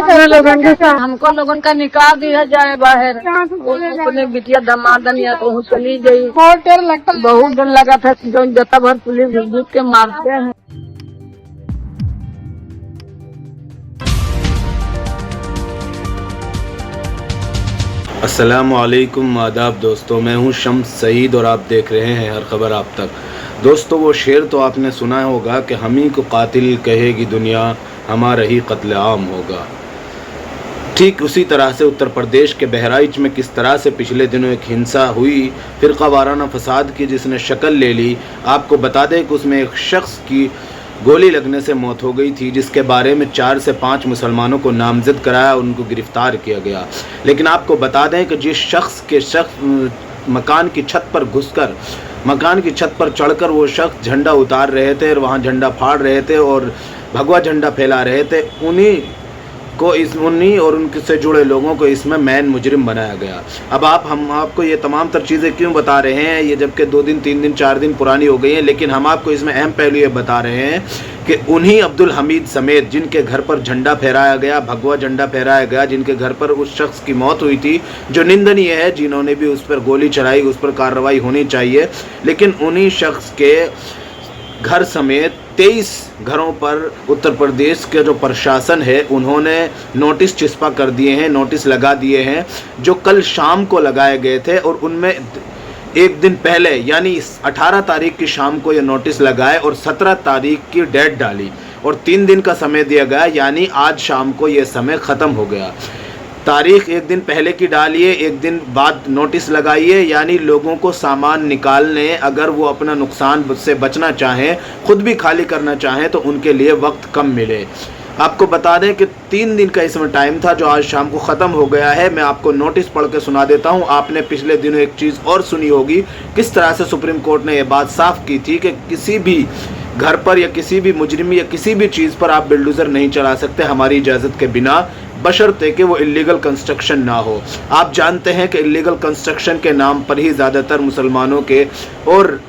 अपने लोगन के साथ हमको लोगन का निकाह दिया जाए बाहर। अपने बिटिया दमादन या तो चली गई। बहुत डर लगा था जो जता भर पुलिस घुस के मारते हैं। अस्सलामुअलैकुम आदाब दोस्तों, मैं हूं शम्स सईद और आप देख रहे हैं हर खबर आप तक। दोस्तों, वो शेर तो आपने सुना होगा कि हम ही को कातिल कहेगी दुनिया, हमारा ही कत्ल आम होगा। ठीक उसी तरह से उत्तर प्रदेश के बहराइच में किस तरह से पिछले दिनों एक हिंसा हुई, फिरका वाराना फसाद की जिसने शक्ल ले ली। आपको बता दें कि उसमें एक शख्स की गोली लगने से मौत हो गई थी, जिसके बारे में 4 से 5 मुसलमानों को नामजद कराया, उनको गिरफ्तार किया गया। लेकिन आपको बता दें कि जिस शख्स मकान की छत पर घुसकर, मकान की छत पर चढ़कर वो शख्स झंडा उतार रहे थे और वहाँ झंडा फाड़ रहे थे और भगवा झंडा फैला रहे थे, उन्हीं और उनसे जुड़े लोगों को इसमें मैन मुजरिम बनाया गया। अब हम आपको ये तमाम तर चीज़ें क्यों बता रहे हैं, ये जबकि 2 दिन 3 दिन 4 दिन पुरानी हो गई हैं, लेकिन हम आपको इसमें अहम पहलू ये बता रहे हैं कि उन्हीं अब्दुल हमीद समेत जिनके घर पर झंडा फहराया गया, भगवा झंडा फहराया गया, जिनके घर पर उस शख्स की मौत हुई थी, जो निंदनीय है, जिन्होंने भी उस पर गोली चलाई, उस पर कार्रवाई होनी चाहिए, लेकिन उन्हीं शख्स के घर समेत 23 घरों पर उत्तर प्रदेश के जो प्रशासन है उन्होंने नोटिस चिस्पा कर दिए हैं, नोटिस लगा दिए हैं, जो कल शाम को लगाए गए थे। और उनमें एक दिन पहले यानी 18 तारीख की शाम को ये नोटिस लगाए और 17 तारीख की डेट डाली और 3 दिन का समय दिया गया, यानी आज शाम को ये समय ख़त्म हो गया। तारीख एक दिन पहले की डालिए, एक दिन बाद नोटिस लगाइए, यानी लोगों को सामान निकालने, अगर वो अपना नुकसान से बचना चाहें, खुद भी खाली करना चाहें, तो उनके लिए वक्त कम मिले। आपको बता दें कि 3 दिन का इसमें टाइम था, जो आज शाम को ख़त्म हो गया है। मैं आपको नोटिस पढ़ के सुना देता हूं। आपने पिछले दिनों एक चीज़ और सुनी होगी, किस तरह से सुप्रीम कोर्ट ने यह बात साफ की थी कि किसी भी घर पर या किसी भी मुजरिम या किसी भी चीज़ पर आप बिल्डोज़र नहीं चला सकते हमारी इजाज़त के बिना, बशर्ते कि वो इलीगल कंस्ट्रक्शन ना हो। आप जानते हैं कि इलीगल कंस्ट्रक्शन के नाम पर ही ज़्यादातर मुसलमानों के और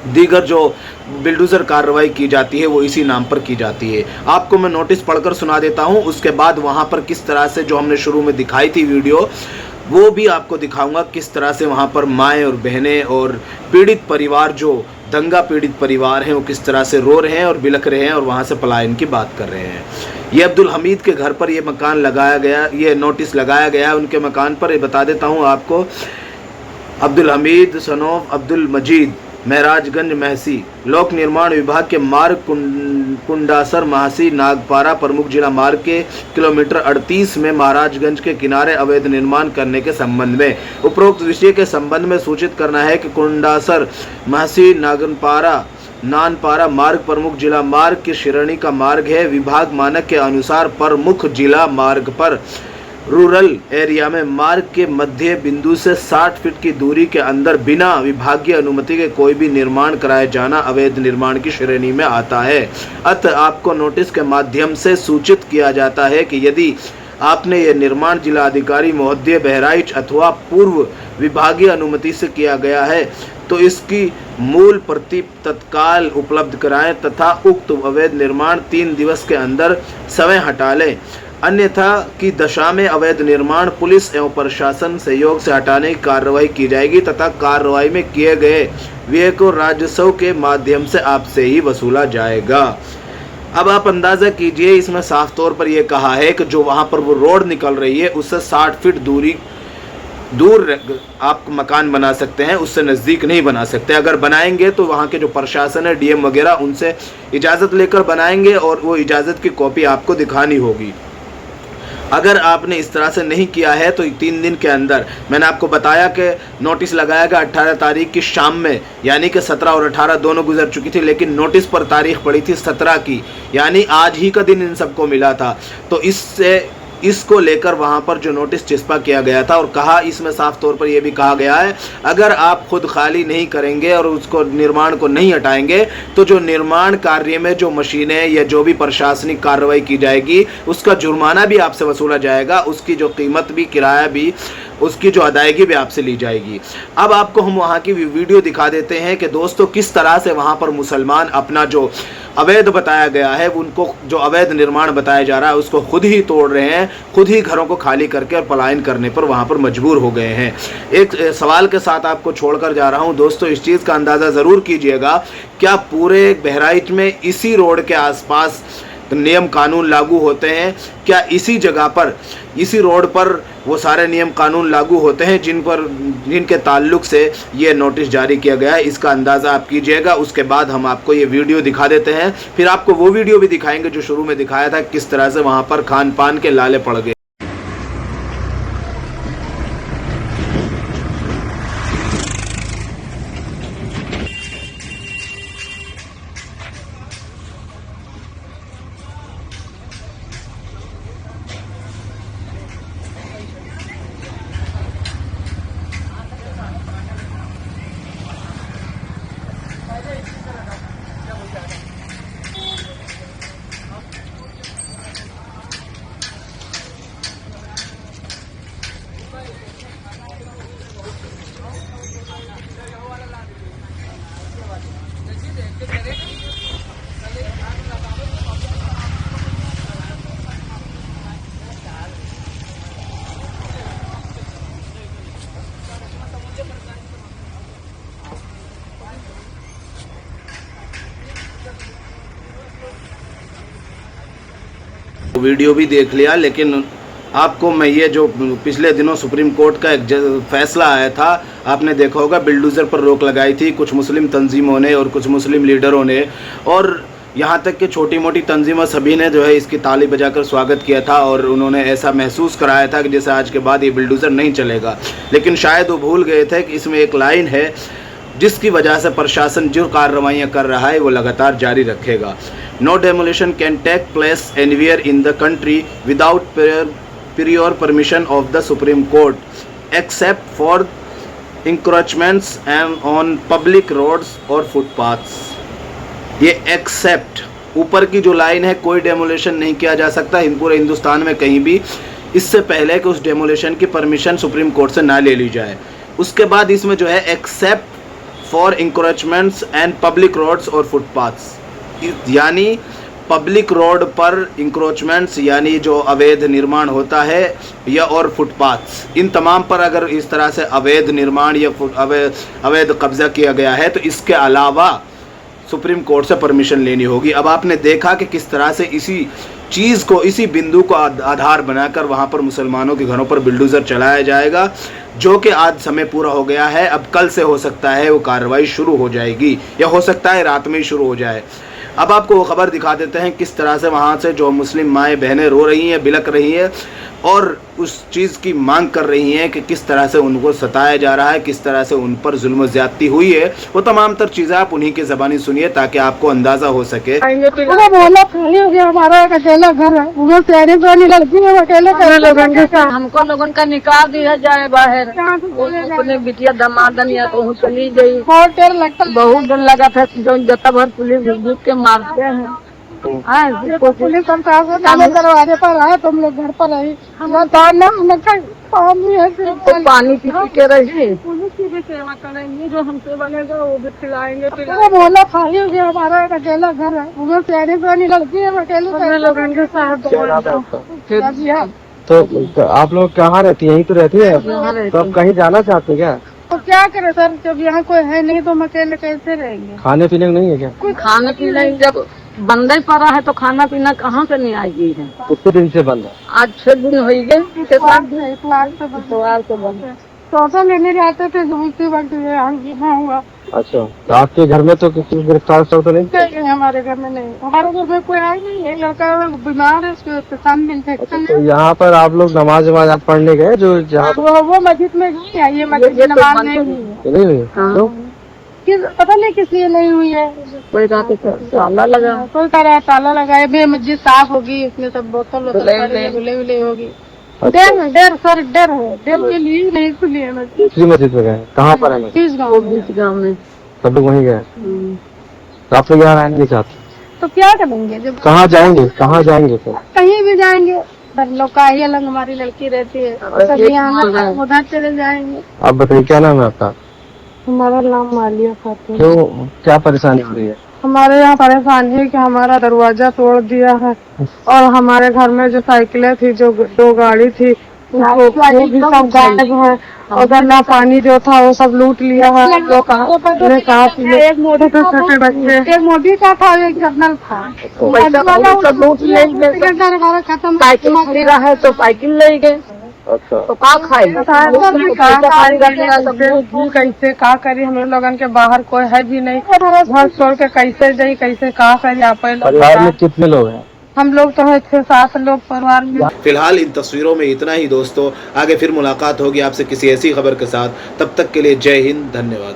दीगर जो बिल्डोज़र कार्रवाई की जाती है वो इसी नाम पर की जाती है। आपको मैं नोटिस पढ़कर सुना देता हूँ, उसके बाद वहाँ पर किस तरह से जो हमने शुरू में दिखाई थी वीडियो, वो भी आपको दिखाऊंगा किस तरह से वहाँ पर माएँ और बहनें और पीड़ित परिवार, जो दंगा पीड़ित परिवार हैं, वो किस तरह से रो रहे हैं और बिलख रहे हैं और वहाँ से पलायन की बात कर रहे हैं। ये अब्दुल हमीद के घर पर ये मकान लगाया गया, ये नोटिस लगाया गया उनके मकान पर। ये बता देता हूँ आपको, अब्दुल हमीद सनोफ अब्दुल मजीद, महराजगंज महसी, लोक निर्माण विभाग के मार्ग कुंडासर महासी नागपारा प्रमुख जिला मार्ग के किलोमीटर 38 में महाराजगंज के किनारे अवैध निर्माण करने के संबंध में उपरोक्त विषय के संबंध में सूचित करना है कि कुंडासर महासी नानपारा मार्ग प्रमुख जिला मार्ग की श्रेणी का मार्ग है। विभाग मानक के अनुसार प्रमुख जिला मार्ग पर रूरल एरिया में मार्ग के मध्य बिंदु से 60 फीट की दूरी के अंदर बिना विभागीय अनुमति के कोई भी निर्माण कराया जाना अवैध निर्माण की श्रेणी में आता है। अतः आपको नोटिस के माध्यम से सूचित किया जाता है कि यदि आपने यह निर्माण जिला अधिकारी महोदय बहराइच अथवा पूर्व विभागीय अनुमति से किया गया है तो इसकी मूल प्रति तत्काल उपलब्ध कराएं तथा उक्त अवैध निर्माण 3 दिवस के अंदर स्वयं हटा लें। अन्यथा की दशा में अवैध निर्माण पुलिस एवं प्रशासन सहयोग से हटाने की कार्रवाई की जाएगी तथा कार्रवाई में किए गए व्यय को राजस्व के माध्यम से आपसे ही वसूला जाएगा। अब आप अंदाज़ा कीजिए, इसमें साफ तौर पर यह कहा है कि जो वहाँ पर वो रोड निकल रही है उससे 60 फीट दूर आप मकान बना सकते हैं, उससे नज़दीक नहीं बना सकते। अगर बनाएंगे तो वहाँ के जो प्रशासन है, डीएम वगैरह, उनसे इजाज़त लेकर बनाएंगे और वो इजाज़त की कॉपी आपको दिखानी होगी। अगर आपने इस तरह से नहीं किया है तो 3 दिन के अंदर, मैंने आपको बताया कि नोटिस लगाया गया 18 तारीख की शाम में, यानी कि 17 और 18 दोनों गुजर चुकी थी, लेकिन नोटिस पर तारीख पड़ी थी 17 की, यानी आज ही का दिन इन सबको मिला था। तो इसको लेकर वहाँ पर जो नोटिस चिस्पा किया गया था और कहा, इसमें साफ तौर पर यह भी कहा गया है अगर आप खुद खाली नहीं करेंगे और उसको निर्माण को नहीं हटाएंगे तो जो निर्माण कार्य में जो मशीनें या जो भी प्रशासनिक कार्रवाई की जाएगी उसका जुर्माना भी आपसे वसूला जाएगा, उसकी जो कीमत भी, किराया भी, उसकी जो अदायगी भी आपसे ली जाएगी। अब आपको हम वहाँ की वीडियो दिखा देते हैं कि दोस्तों किस तरह से वहाँ पर मुसलमान अपना जो अवैध बताया गया है, उनको जो अवैध निर्माण बताया जा रहा है उसको खुद ही तोड़ रहे हैं, खुद ही घरों को खाली करके और पलायन करने पर वहां पर मजबूर हो गए हैं। एक सवाल के साथ आपको छोड़कर जा रहा हूं दोस्तों, इस चीज़ का अंदाज़ा ज़रूर कीजिएगा, क्या पूरे बहराइच में इसी रोड के आसपास नियम कानून लागू होते हैं? क्या इसी जगह पर, इसी रोड पर वो सारे नियम कानून लागू होते हैं जिनके ताल्लुक से ये नोटिस जारी किया गया है? इसका अंदाज़ा आप कीजिएगा। उसके बाद हम आपको ये वीडियो दिखा देते हैं, फिर आपको वो वीडियो भी दिखाएंगे जो शुरू में दिखाया था, किस तरह से वहाँ पर खान पान के लाले पड़ गए। वीडियो भी देख लिया, लेकिन आपको मैं ये जो पिछले दिनों सुप्रीम कोर्ट का एक फैसला आया था, आपने देखा होगा, बिल्डोजर पर रोक लगाई थी कुछ मुस्लिम तंजीमों ने और कुछ मुस्लिम लीडरों ने, और यहाँ तक कि छोटी मोटी तंजीमों सभी ने जो है इसकी ताली बजाकर स्वागत किया था और उन्होंने ऐसा महसूस कराया था कि जैसे आज के बाद ये बिल्डोजर नहीं चलेगा। लेकिन शायद वो भूल गए थे कि इसमें एक लाइन है जिसकी वजह से प्रशासन जो कार्रवाइयाँ कर रहा है वो लगातार जारी रखेगा। No demolition can take place anywhere in the country without prior permission of the Supreme Court except for encroachments and on public roads or footpaths। ये एक्सेप्ट ऊपर की जो लाइन है, कोई डेमोलेशन नहीं किया जा सकता पूरे हिंदुस्तान में कहीं भी, इससे पहले कि उस डेमोलेशन की परमिशन सुप्रीम कोर्ट से ना ले ली जाए। उसके बाद इसमें जो है except for encroachments and public roads और फुटपाथ्स, यानी पब्लिक रोड पर इंक्रोचमेंट्स यानी जो अवैध निर्माण होता है या और फुटपाथ्स, इन तमाम पर अगर इस तरह से अवैध निर्माण या अवैध कब्जा किया गया है तो इसके अलावा सुप्रीम कोर्ट से परमिशन लेनी होगी। अब आपने देखा कि किस तरह से इसी चीज़ को, इसी बिंदु को आधार बनाकर वहाँ पर मुसलमानों के घरों पर बिल्डोजर चलाया जाएगा, जो कि आज समय पूरा हो गया है। अब कल से हो सकता है वो कार्रवाई शुरू हो जाएगी या हो सकता है रात में ही शुरू हो जाए। अब आपको वो खबर दिखा देते हैं किस तरह से वहाँ से जो मुस्लिम माएँ बहनें रो रही हैं, बिलक रही हैं और उस चीज़ की मांग कर रही हैं कि किस तरह से उनको सताया जा रहा है, किस तरह से उन पर जुल्म ज़्यादती हुई है। वो तमाम तर चीज़ें आप उन्हीं की ज़बानी सुनिए ताकि आपको अंदाज़ा हो सके। बोला खाली हो गया, हमारा एक अकेला घर है, वो प्यारी पुरानी लड़की है, अकेले लोगों के साथ हमको लोगों का निकाह दिया जाए बाहर। अपने बिटिया दमादनिया तो चली गई, बहुत डर लगा था, जो जता भर पुलिस घुस के मारते हैं। पुलिस दरवाजे पर आए, तुम लोग घर पर रही, पानी पी के रही, पुलिस की भी सेवा करेंगे, जो हमसे बनेगा वो भी खिलाएंगे। बोला खाली हो गया, हमारा एक अकेला घर है, वो प्यारी पुरानी लड़की है, अकेले लोगों के साथ। तो आप लोग कहाँ रहती है? यहीं तो रहती है, तो आप कहीं जाना चाहते हैं क्या? तो क्या करें सर, जब यहाँ कोई है नहीं तो हम अकेले कैसे रहेंगे? खाने पीने को नहीं है क्या? कोई खाने पीने जब बंद ही पड़ा है तो खाना पीना कहाँ से नहीं आएगी है? कितने दिन से बंद है? आज 6 दिन हो गए, इतवार से बंद। चौथा लेने जाते थे दूसरी वक्त हुआ। अच्छा, तो आपके घर में तो किसी गिरफ्तार तो नहीं? हमारे घर में नहीं, हमारे घर में कोई आया नहीं है, लड़का बीमार है, उसके पेशाब में इंफेक्शन है। तो यहाँ पर आप लोग नमाज पढ़ने गए जो जहाँ वो मस्जिद में गई, ये मस्जिद नमाज नहीं हुई है। पता नहीं किस लिए नहीं हुई है, कोई रात ताला लगा, कोई तरह ताला लगाए भी, मस्जिद साफ होगी, इसमें सब बोतल धुले होगी। डर सर, डर है, डर के लिए नहीं खुली है मस्जिद। दूसरी मस्जिद में गए? कहाँ पर है? बीच गाँव में। सब लोग वहीं गए? तो आप लोग यहाँ रहना नहीं चाहते तो क्या करेंगे? जब कहाँ जाएंगे? कहाँ जाएंगे फिर? कहीं भी जाएंगे, लोग का ही अलग हमारी लड़की रहती है, उधर चले जाएंगे। आप बताइए क्या नाम है आपका? हमारा नाम मालिया खातून। क्यों, क्या परेशानी हो रही है? हमारे यहाँ परेशानी है कि हमारा दरवाजा तोड़ दिया है और हमारे घर में जो साइकिलें थी, जो 2 गाड़ी थी, वो भी सब गायब है। उधर ना पानी जो था वो सब लूट लिया है। एक मोदी तो छोटे बच्चे, एक मोदी का था, एक जनरल था, सब लूट ले। साइकिल खरीदा है तो साइकिल ले गए। अच्छा। तो का खाएगा, कैसे का करी? हम लोगन के बाहर कोई है भी नहीं, घर छोड़ के कैसे जाई, कैसे का करी? आप परिवार में कितने लोग हैं? हम लोग तो है 6-7 लोग परिवार में। फिलहाल इन तस्वीरों में इतना ही दोस्तों। आगे फिर मुलाकात होगी आपसे किसी ऐसी खबर के साथ। तब तक के लिए जय हिंद, धन्यवाद।